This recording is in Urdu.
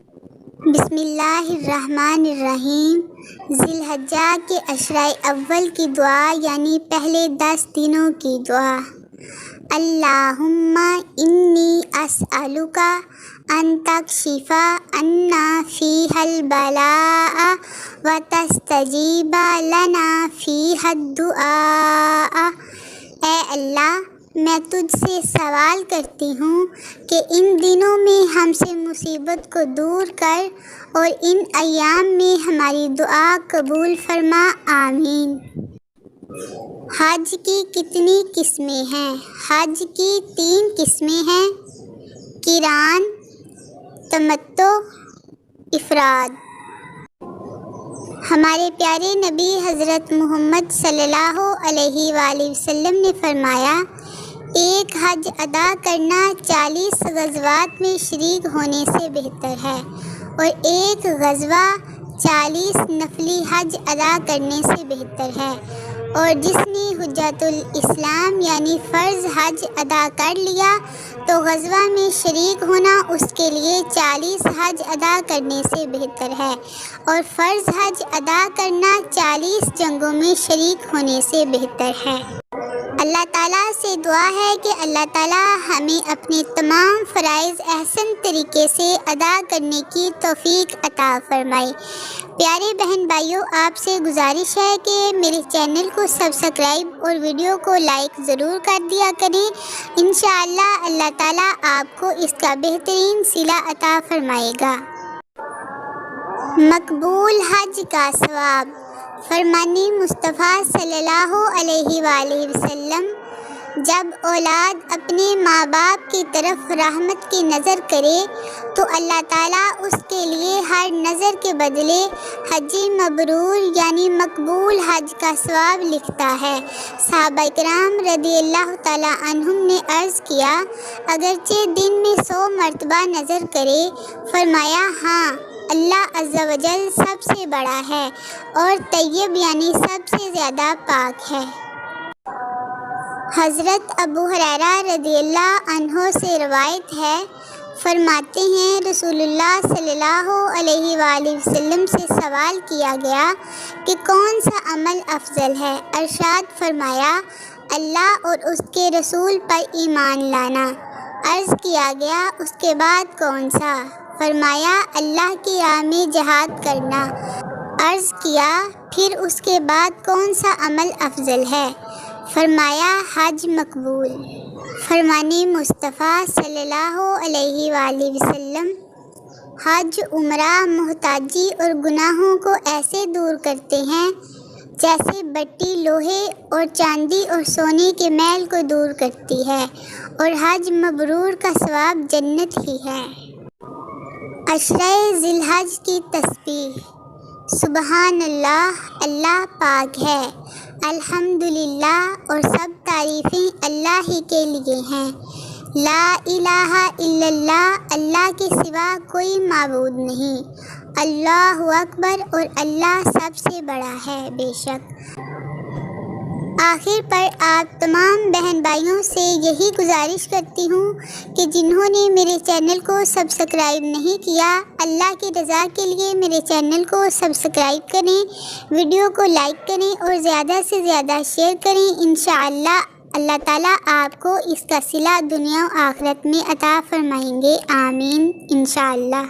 بسم اللہ الرحمن الرحیم۔ ذی الحجہ کے عشرۂ اول کی دعا یعنی پہلے 10 دنوں کی دعا۔ اللہم انی اسألک ان تکشف عنا فیہ البلاء وتستجیب لنا فیہ الدعاء۔ اے اللہ، میں تجھ سے سوال کرتی ہوں کہ ان دنوں میں ہم سے مصیبت کو دور کر اور ان ایام میں ہماری دعا قبول فرما، آمین۔ حج کی کتنی قسمیں ہیں؟ حج کی 3 قسمیں ہیں: قران، تمتع، افراد۔ ہمارے پیارے نبی حضرت محمد صلی اللہ علیہ وآلہ وسلم نے فرمایا، ایک حج ادا کرنا 40 غزوات میں شریک ہونے سے بہتر ہے، اور ایک غزوہ 40 نفلی حج ادا کرنے سے بہتر ہے۔ اور جس نے حجۃ الاسلام یعنی فرض حج ادا کر لیا تو غزوہ میں شریک ہونا اس کے لیے 40 حج ادا کرنے سے بہتر ہے، اور فرض حج ادا کرنا 40 جنگوں میں شریک ہونے سے بہتر ہے۔ اللہ تعالیٰ سے دعا ہے کہ اللہ تعالیٰ ہمیں اپنے تمام فرائض احسن طریقے سے ادا کرنے کی توفیق عطا فرمائے۔ پیارے بہن بھائیوں، آپ سے گزارش ہے کہ میرے چینل کو سبسکرائب اور ویڈیو کو لائک ضرور کر دیا کریں۔ انشاءاللہ اللہ تعالیٰ آپ کو اس کا بہترین صلہ عطا فرمائے گا۔ مقبول حج کا ثواب۔ فرمان مصطفیٰ صلی اللہ علیہ وآلہ وسلم، جب اولاد اپنے ماں باپ کی طرف رحمت کی نظر کرے تو اللہ تعالیٰ اس کے لیے ہر نظر کے بدلے حج مبرور یعنی مقبول حج کا ثواب لکھتا ہے۔ صحابہ کرام رضی اللہ تعالیٰ عنہم نے عرض کیا، اگرچہ دن میں 100 مرتبہ نظر کرے؟ فرمایا، ہاں، اللہ عز و جل سب سے بڑا ہے اور طیب یعنی سب سے زیادہ پاک ہے۔ حضرت ابو ہریرہ رضی اللہ عنہ سے روایت ہے، فرماتے ہیں رسول اللہ صلی اللہ علیہ وآلہ وسلم سے سوال کیا گیا کہ کون سا عمل افضل ہے؟ ارشاد فرمایا، اللہ اور اس کے رسول پر ایمان لانا۔ عرض کیا گیا، اس کے بعد کون سا؟ فرمایا، اللہ کی راہ میں جہاد کرنا۔ عرض کیا، پھر اس کے بعد کون سا عمل افضل ہے؟ فرمایا، حج مقبول۔ فرمان مصطفیٰ صلی اللہ علیہ وآلہ وسلم، حج عمرہ محتاجی اور گناہوں کو ایسے دور کرتے ہیں جیسے بٹی لوہے اور چاندی اور سونے کے میل کو دور کرتی ہے، اور حج مبرور کا ثواب جنت ہی ہے۔ عشرۂ ذی الحجہ کی تسبیح۔ سبحان اللہ، اللہ پاک ہے، الحمدللہ، اور سب تعریفیں اللہ ہی کے لیے ہیں۔ لا الہ الا اللہ، اللہ کے سوا کوئی معبود نہیں۔ اللہ اکبر، اور اللہ سب سے بڑا ہے بے شک۔ آخر پر آپ تمام بہن بھائیوں سے یہی گزارش کرتی ہوں کہ جنہوں نے میرے چینل کو سبسکرائب نہیں کیا، اللہ کی رضا کے لیے میرے چینل کو سبسکرائب کریں، ویڈیو کو لائک کریں اور زیادہ سے زیادہ شیئر کریں۔ انشاءاللہ اللہ تعالیٰ آپ کو اس کا صلہ دنیا و آخرت میں عطا فرمائیں گے، آمین انشاءاللہ۔